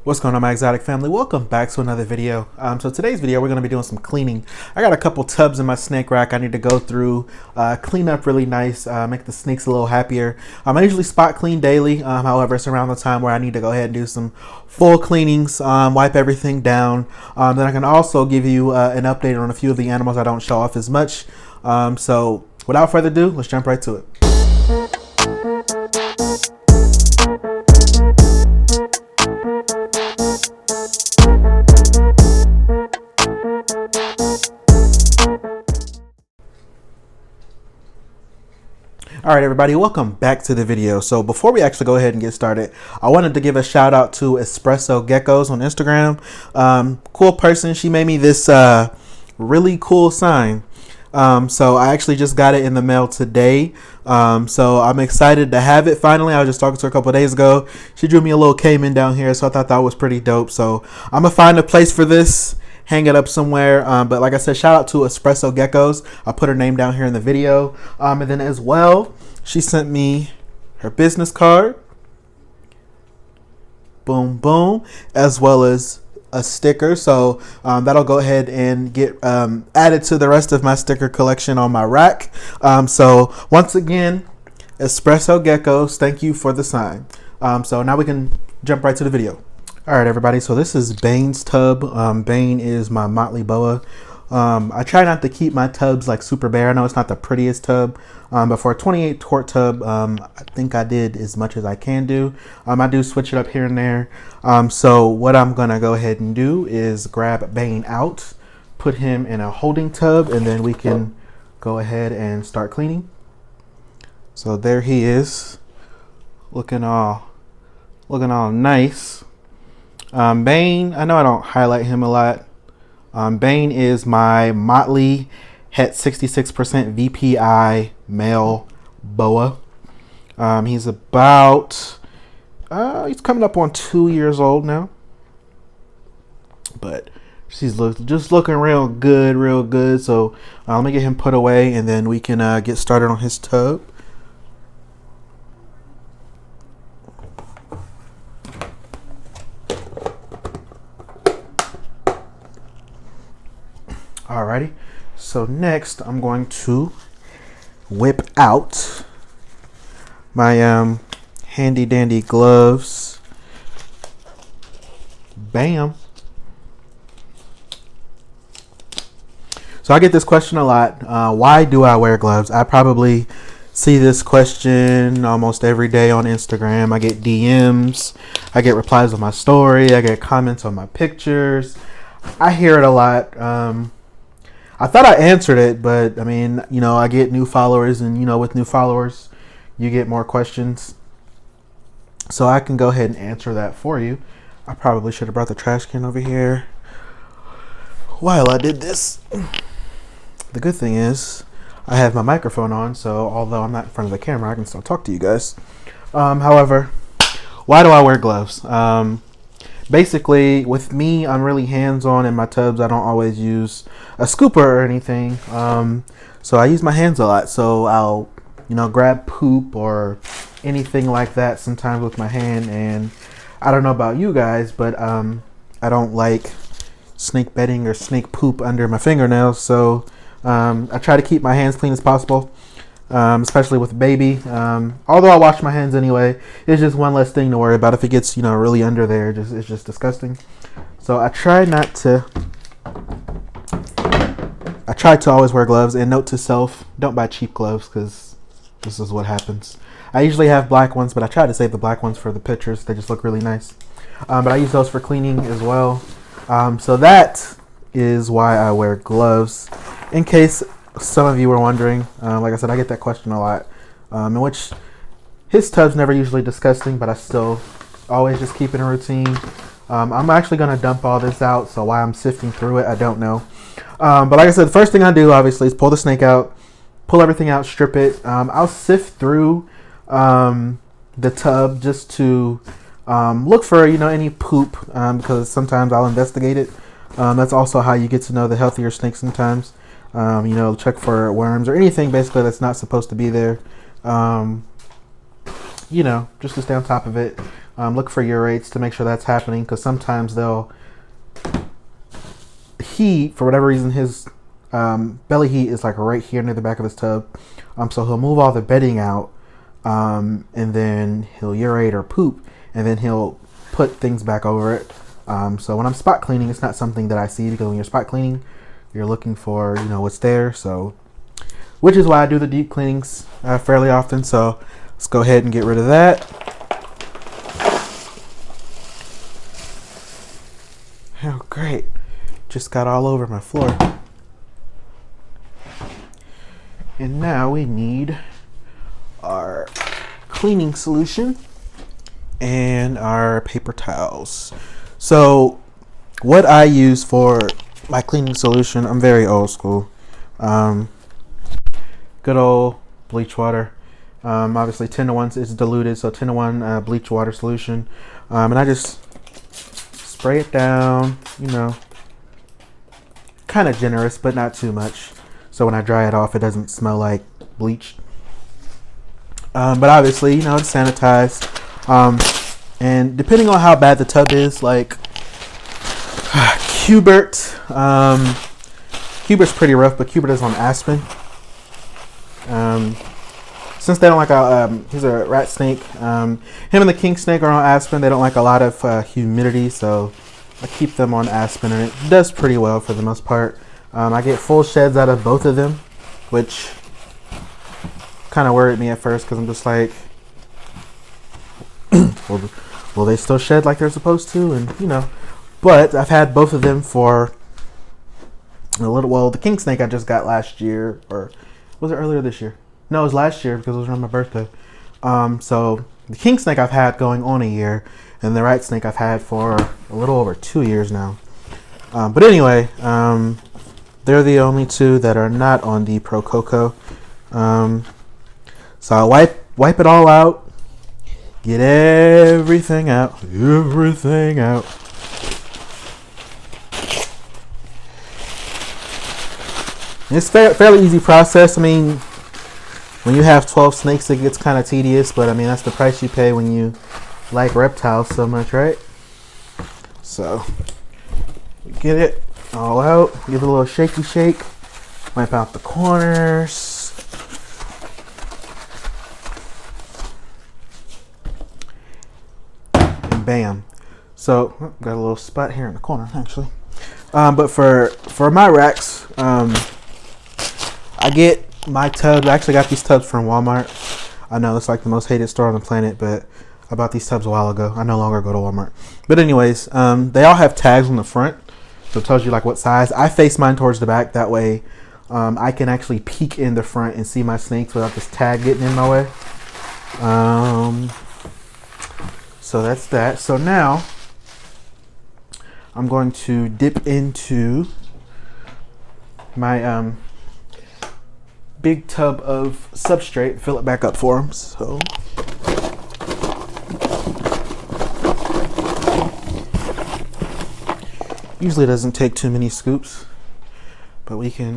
What's going on, my exotic family? Welcome back to another video. So today's video, we're going to be doing some cleaning. I got a couple tubs in my snake rack I need to go through, clean up really nice, make the snakes a little happier. I usually spot clean daily. However, it's around the time where I need to go ahead and do some full cleanings, wipe everything down. Then I can also give you an update on a few of the animals I don't show off as much. So without further ado, let's jump right to it. All right, everybody, welcome back to the video. So before we actually go ahead and get started, I wanted to give a shout out to Espresso Geckos on Instagram. Cool person. She made me this really cool sign. So I actually just got it in the mail today. So I'm excited to have it finally. I was just talking to her a couple of days ago. She drew me a little caiman down here, so I thought that was pretty dope. So I'm gonna find a place for this, hang it up somewhere. But like I said, shout out to Espresso Geckos. I'll put her name down here in the video. And then as well, she sent me her business card. Boom, boom. As well as a sticker. So that'll go ahead and get added to the rest of my sticker collection on my rack. So once again, Espresso Geckos, thank you for the sign. So now we can jump right to the video. All right, everybody. So this is Bane's tub. Bane is my motley boa. I try not to keep my tubs like super bare. I know it's not the prettiest tub, but for a 28 quart tub, I think I did as much as I can do. I do switch it up here and there. So what I'm gonna go ahead and do is grab Bane out, put him in a holding tub, and then we can go ahead and start cleaning. So there he is, looking all nice. Bane, I know I don't highlight him a lot. Bane is my motley het 66% VPI male boa. He's about, he's coming up on 2 years old now. But she's just looking real good. So let me get him put away and then we can get started on his tub. Alrighty, so next I'm going to whip out my handy dandy gloves. Bam. So I get this question a lot. Why do I wear gloves? I probably see this question almost every day on Instagram. I get DMs, I get replies on my story, I get comments on my pictures. I hear it a lot. I thought I answered it, but I mean, you know, I get new followers, and you know, with new followers, you get more questions. So I can go ahead and answer that for you. I probably should have brought the trash can over here while I did this. The good thing is I have my microphone on, so although I'm not in front of the camera, I can still talk to you guys. However, why do I wear gloves? Basically, with me, I'm really hands-on in my tubs. I don't always use a scooper or anything. So I use my hands a lot. So I'll, you know, grab poop or anything like that sometimes with my hand. And I don't know about you guys, but I don't like snake bedding or snake poop under my fingernails. So I try to keep my hands clean as possible. Especially with baby. Although I wash my hands anyway, it's just one less thing to worry about. If it gets, you know, really under there, it's just disgusting. So I try to always wear gloves. And note to self, don't buy cheap gloves, because this is what happens. I usually have black ones, but I try to save the black ones for the pictures. They just look really nice. But I use those for cleaning as well. So that is why I wear gloves. In case some of you were wondering, like I said, I get that question a lot, in which his tub's never usually disgusting, but I still always just keep it in routine. I'm actually going to dump all this out, so why I'm sifting through it, I don't know. But like I said, the first thing I do, obviously, is pull the snake out, pull everything out, strip it. I'll sift through the tub just to look for, you know, any poop, because sometimes I'll investigate it. That's also how you get to know the healthier snakes sometimes. You know, check for worms or anything basically that's not supposed to be there. You know, just to stay on top of it. Look for urates to make sure that's happening, because sometimes he, for whatever reason, his belly heat is like right here near the back of his tub. So he'll move all the bedding out, and then he'll urate or poop, and then he'll put things back over it. So when I'm spot cleaning, it's not something that I see, because when you're spot cleaning, you're looking for, what's there. So, which is why I do the deep cleanings fairly often. So let's go ahead and get rid of that. Oh, great. Just got all over my floor. And now we need our cleaning solution and our paper towels. So what I use for my cleaning solution, I'm very old school. Good old bleach water. Obviously 10-to-1 is diluted, so 10-to-1 bleach water solution. And I just spray it down, kind of generous, but not too much. So when I dry it off, it doesn't smell like bleach. But obviously, it's sanitized. And depending on how bad the tub is, like Cubert, Cubert's pretty rough, but Cubert is on Aspen. Since they don't like he's a rat snake. Him and the king snake are on Aspen. They don't like a lot of humidity, so I keep them on Aspen, and it does pretty well for the most part. I get full sheds out of both of them, which kind of worried me at first, because I'm just like, will they still shed like they're supposed to? And but I've had both of them for a little. Well, the king snake I just got last year, or was it earlier this year? No, it was last year, because it was around my birthday. So the king snake I've had going on a year, and the rat snake I've had for a little over 2 years now. But anyway, they're the only two that are not on the Pro Coco. So I wipe it all out, get everything out. It's fairly easy process. I mean, when you have 12 snakes, it gets kind of tedious, but I mean, that's the price you pay when you like reptiles so much, right? So get it all out, give it a little shaky shake, wipe out the corners. And bam. So got a little spot here in the corner actually. But for my racks, I get my tubs. I actually got these tubs from Walmart. I know it's like the most hated store on the planet, but I bought these tubs a while ago. I no longer go to Walmart. But anyways, they all have tags on the front, so it tells you like what size. I face mine towards the back. That way I can actually peek in the front and see my snakes without this tag getting in my way. So that's that. So now I'm going to dip into my big tub of substrate, fill it back up for them. So usually it doesn't take too many scoops, but we can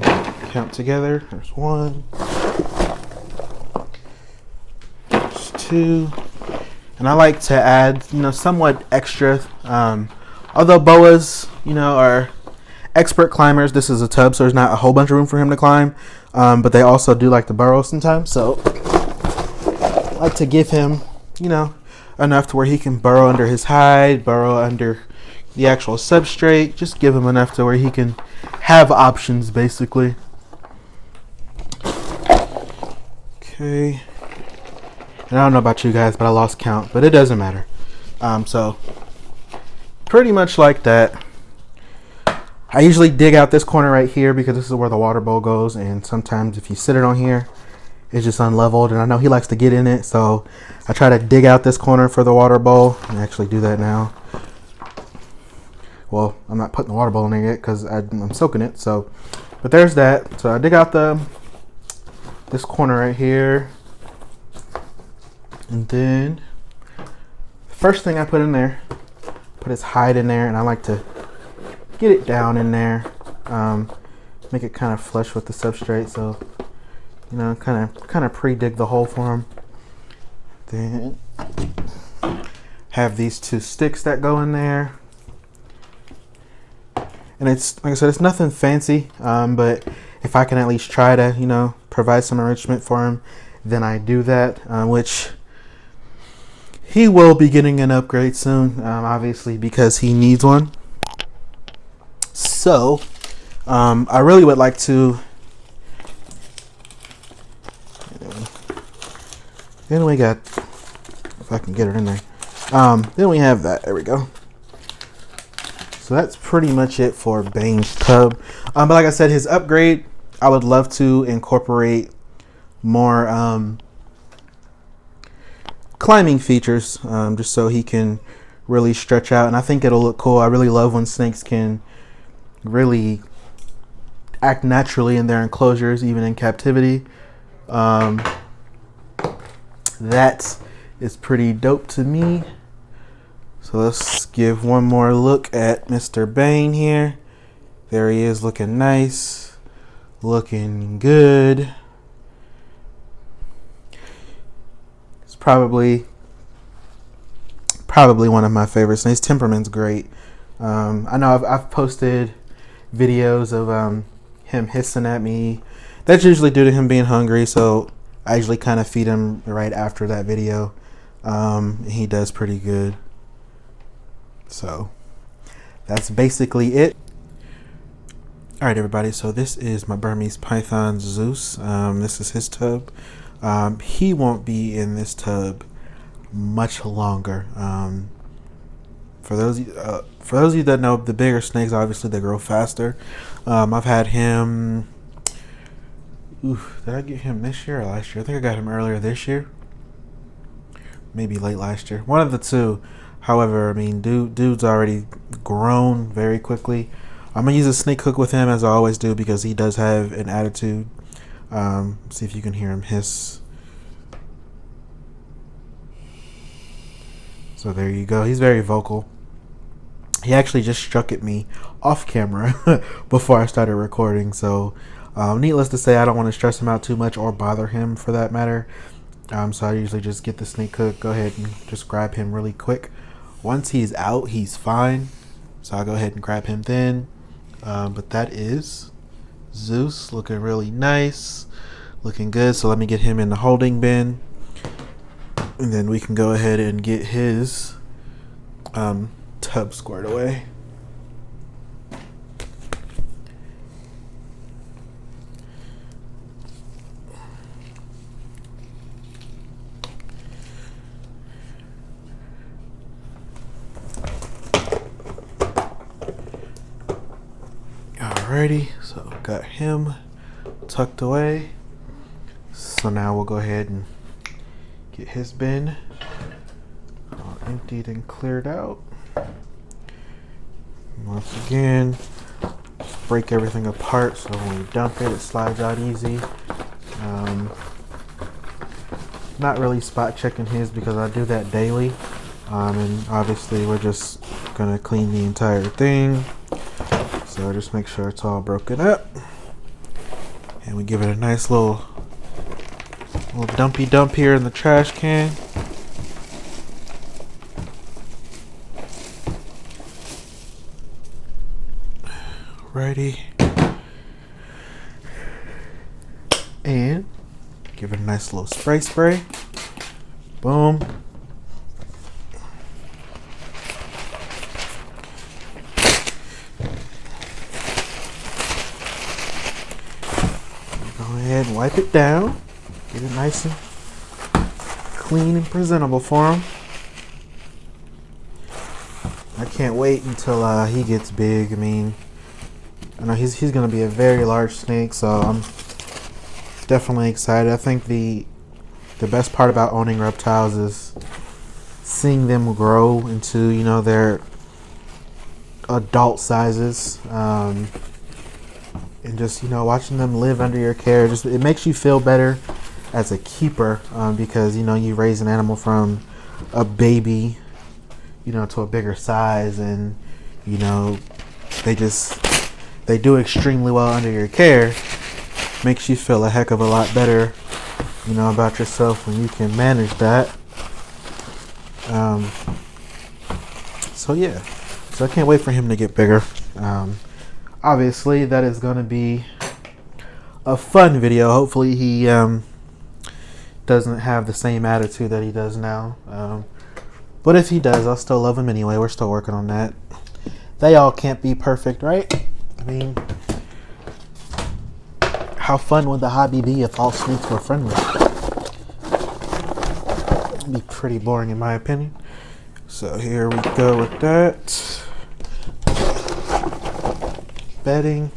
count together. There's 1, there's 2, and I like to add, somewhat extra. Although boas, are expert climbers, this is a tub, so there's not a whole bunch of room for him to climb. But they also do like to burrow sometimes, so I like to give him, enough to where he can burrow under his hide, burrow under the actual substrate. Just give him enough to where he can have options, basically. Okay. And I don't know about you guys, but I lost count, but it doesn't matter. So pretty much like that. I usually dig out this corner right here, because this is where the water bowl goes, and sometimes if you sit it on here, it's just unleveled, and I know he likes to get in it, so I try to dig out this corner for the water bowl. I actually do that now. Well, I'm not putting the water bowl in there yet because I'm soaking it, so, but there's that. So I dig out this corner right here, and then the first thing I put in there, put his hide in there, and I like to get it down in there, make it kind of flush with the substrate, so kind of pre-dig the hole for him. Then have these two sticks that go in there. And it's, like I said, it's nothing fancy, but if I can at least try to, you know, provide some enrichment for him, then I do that, which he will be getting an upgrade soon, obviously, because he needs one. So, I really would like to. Then we got, if I can get it in there. Then we have that. There we go. So that's pretty much it for Bane's tub. But like I said, his upgrade, I would love to incorporate more climbing features, just so he can really stretch out. And I think it'll look cool. I really love when snakes can really act naturally in their enclosures, even in captivity. That is pretty dope to me. So let's give one more look at Mr. Bane here. There he is, looking nice, looking good. It's probably one of my favorites. And his temperament's great. I know I've posted videos of him hissing at me. That's usually due to him being hungry, so I usually kind of feed him right after that video. He does pretty good. So that's basically it. All right, everybody. So this is my Burmese python Zeus. This is his tub. He won't be in this tub much longer. For those of you that know, the bigger snakes, obviously they grow faster. I've had him. Did I get him this year or last year? I think I got him earlier this year. Maybe late last year. One of the two. However, I mean, dude's already grown very quickly. I'm going to use a snake hook with him, as I always do, because he does have an attitude. See if you can hear him hiss. So there you go. He's very vocal. He actually just struck at me off camera before I started recording. So needless to say, I don't want to stress him out too much or bother him for that matter. So I usually just get the snake hook, go ahead and just grab him really quick. Once he's out, he's fine. So I'll go ahead and grab him then. But that is Zeus, looking really nice, looking good. So let me get him in the holding bin. And then we can go ahead and get his tub squared away. Alrighty, so got him tucked away. So now we'll go ahead and get his bin all emptied and cleared out. Once again, just break everything apart so when you dump it, it slides out easy. Not really spot checking his because I do that daily. And obviously we're just gonna clean the entire thing. So just make sure it's all broken up. And we give it a nice little dumpy dump here in the trash can. Righty. And give it a nice little spray. Boom. Go ahead and wipe it down. Get it nice and clean and presentable for him. I can't wait until he gets big. I mean, I know he's going to be a very large snake, so I'm definitely excited. I think the best part about owning reptiles is seeing them grow into, you know, their adult sizes, and just, you know, watching them live under your care. Just, it makes you feel better as a keeper, because, you know, you raise an animal from a baby, you know, to a bigger size, and, you know, they do extremely well under your care. Makes you feel a heck of a lot better, you know, about yourself when you can manage that. So yeah, so I can't wait for him to get bigger. Obviously that is going to be a fun video. Hopefully he doesn't have the same attitude that he does now. But if he does, I'll still love him anyway. We're still working on that. They all can't be perfect, right? I mean, how fun would the hobby be if all snakes were friendly? It'd be pretty boring in my opinion. So here we go with that. Bedding.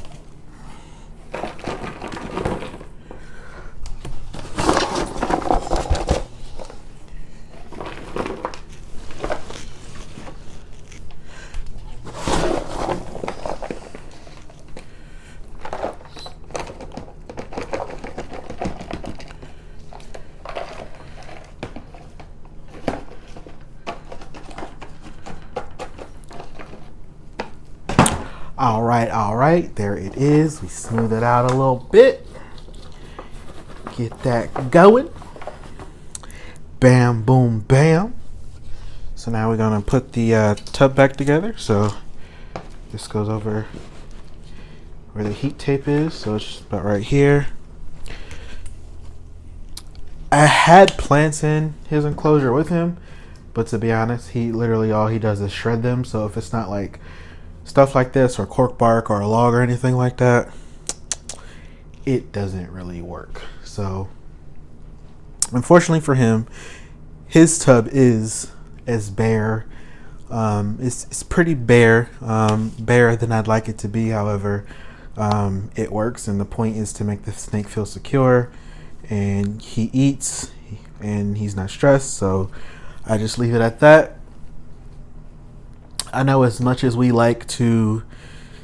All right, there it is. We smooth it out a little bit. Get that going. Bam, boom, bam. So now we're gonna put the tub back together. So this goes over where the heat tape is. So it's about right here. I had plants in his enclosure with him, but to be honest, he literally all he does is shred them. So if it's not like stuff like this or cork bark or a log or anything like that, it doesn't really work. So unfortunately for him, his tub is as bare. It's pretty bare, barer than I'd like it to be. However, it works, and the point is to make the snake feel secure, and he eats and he's not stressed. So I just leave it at that. I know as much as we like to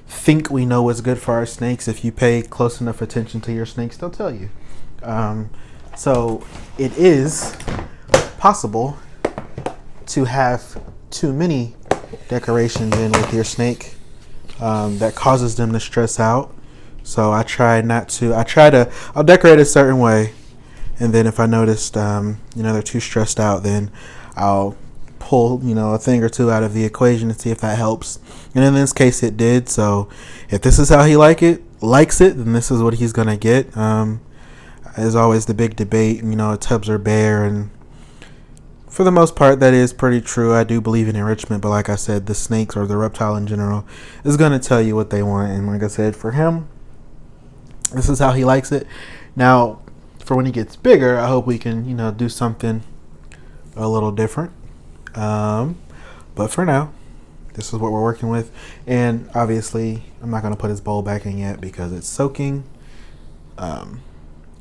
think we know what's good for our snakes, if you pay close enough attention to your snakes, they'll tell you. So it is possible to have too many decorations in with your snake that causes them to stress out. So I try to, I'll decorate a certain way. And then if I noticed, they're too stressed out, then I'll pull, a thing or two out of the equation and see if that helps. And in this case, it did. So if this is how he likes it, then this is what he's gonna get. There's always the big debate, tubs are bare, and for the most part, that is pretty true. I do believe in enrichment, but like I said, the snakes or the reptile in general is gonna tell you what they want. And like I said, for him, this is how he likes it. Now, for when he gets bigger, I hope we can, do something a little different. But for now, this is what we're working with. And obviously, I'm not going to put his bowl back in yet because it's soaking. And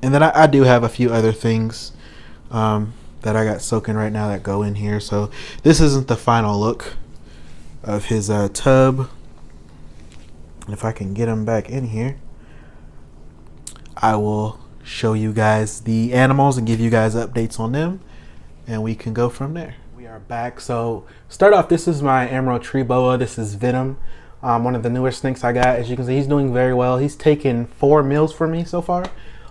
then I do have a few other things that I got soaking right now that go in here. So this isn't the final look of his tub. If I can get him back in here, I will show you guys the animals and give you guys updates on them, and we can go from there. We are back. So start off, this is my emerald tree boa. This is Venom, one of the newer snakes I got. As you can see, he's doing very well. He's taken 4 meals for me so far,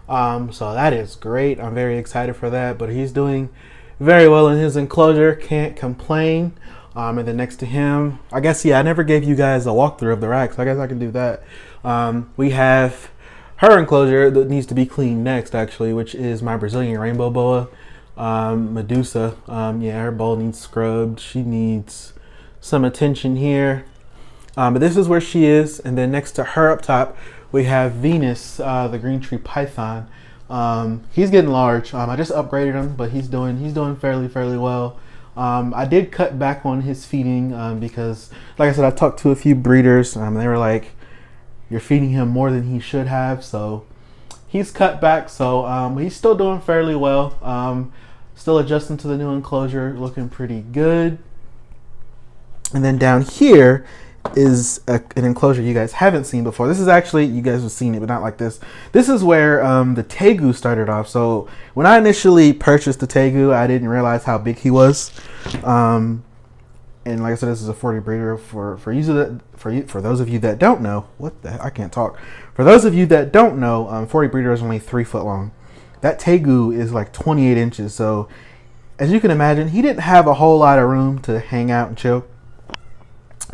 so that is great. I'm very excited for that. But he's doing very well in his enclosure, can't complain. And then next to him, I guess, I never gave you guys a walkthrough of the rack, so I guess I can do that. We have her enclosure that needs to be cleaned next, actually, which is my Brazilian rainbow boa, Medusa. Her bowl needs scrubbed. She needs some attention here. But this is where she is. And then next to her up top, we have Venus, the green tree python. He's getting large. I just upgraded him, but he's doing fairly well. I did cut back on his feeding because, like I said, I talked to a few breeders. They were like, you're feeding him more than he should have. So he's cut back. So he's still doing fairly well. Still adjusting to the new enclosure, looking pretty good. And then down here is an enclosure you guys haven't seen before. This is actually, you guys have seen it, but not like this. This is where the Tegu started off. So when I initially purchased the Tegu, I didn't realize how big he was. And like I said, this is a 40 breeder. For those of you that don't know, what the heck, I can't talk. For those of you that don't know, 40 breeder is only 3 foot long. That Tegu is like 28 inches. So as you can imagine, he didn't have a whole lot of room to hang out and chill.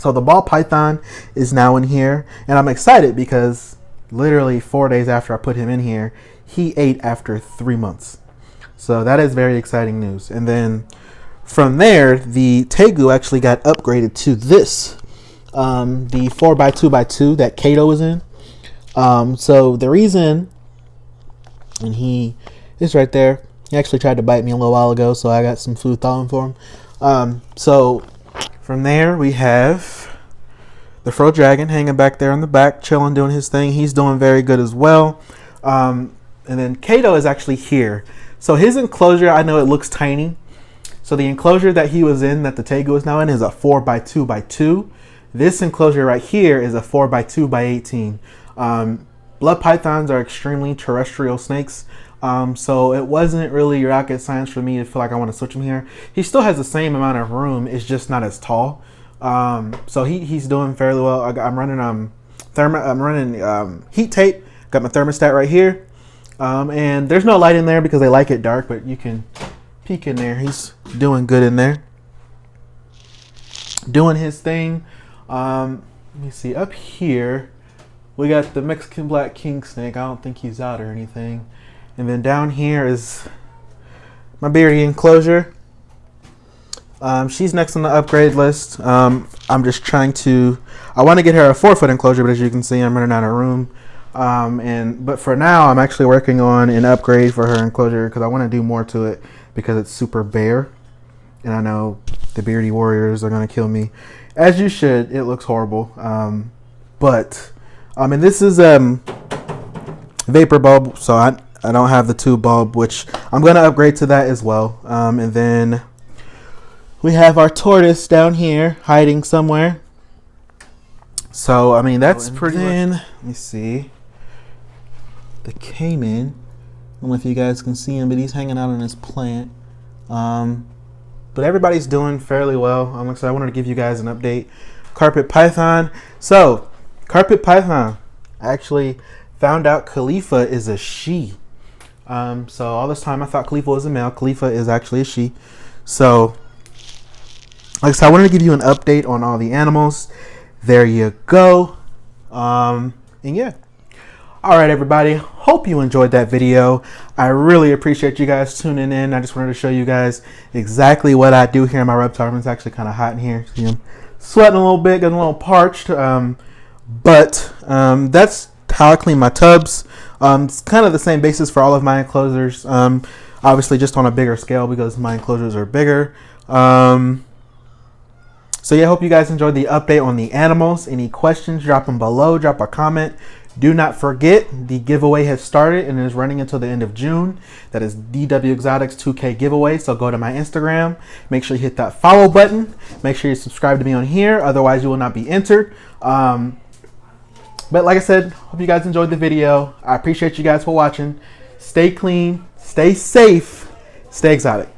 So the ball python is now in here, and I'm excited because literally 4 days after I put him in here, he ate after 3 months. So that is very exciting news. And then from there, the tegu actually got upgraded to this, the 4x2x2 that Kato is in. So the reason, and he is right there. He actually tried to bite me a little while ago, so I got some food thawing for him. So from there, we have the Fro Dragon hanging back there in the back, chilling, doing his thing. He's doing very good as well. And then Kato is actually here. So his enclosure, I know it looks tiny. So the enclosure that he was in, that the tegu is now in, is a 4x2x2. This enclosure right here is a 4x2x18. Blood pythons are extremely terrestrial snakes. So it wasn't really rocket science for me to feel like I want to switch him here. He still has the same amount of room. It's just not as tall. So he's doing fairly well. I'm running heat tape. Got my thermostat right here. And there's no light in there because they like it dark, but you can peek in there. He's doing good in there. Doing his thing. Let me see. Up here, we got the Mexican black king snake. I don't think he's out or anything. And then down here is my beardy enclosure. She's next on the upgrade list. I'm just trying to, I want to get her a 4-foot enclosure, but as you can see, I'm running out of room. But for now, I'm actually working on an upgrade for her enclosure because I want to do more to it because it's super bare. And I know the beardy warriors are going to kill me. As you should. It looks horrible. And this is vapor bulb, so I don't have the tube bulb, which I'm going to upgrade to that as well. And then we have our tortoise down here hiding somewhere. So, I mean, that's pretty much. Let me see. The caiman. I don't know if you guys can see him, but he's hanging out on this plant. But everybody's doing fairly well. I'm excited. I wanted to give you guys an update. Carpet python. So, carpet python. I actually found out Khalifa is a she. So all this time I thought Khalifa was a male. Khalifa is actually a she. So, like I said, I wanted to give you an update on all the animals. There you go. And yeah. All right, everybody. Hope you enjoyed that video. I really appreciate you guys tuning in. I just wanted to show you guys exactly what I do here in my reptile room. It's actually kind of hot in here. See, I'm sweating a little bit, getting a little parched. But that's how I clean my tubs. It's kind of the same basis for all of my enclosures. Obviously, just on a bigger scale because my enclosures are bigger. So yeah, I hope you guys enjoyed the update on the animals. Any questions, drop them below. Drop a comment. Do not forget, the giveaway has started and is running until the end of June. That is DW Exotics 2K giveaway. So go to my Instagram. Make sure you hit that follow button. Make sure you subscribe to me on here. Otherwise, you will not be entered. But like I said, hope you guys enjoyed the video. I appreciate you guys for watching. Stay clean, stay safe, stay exotic.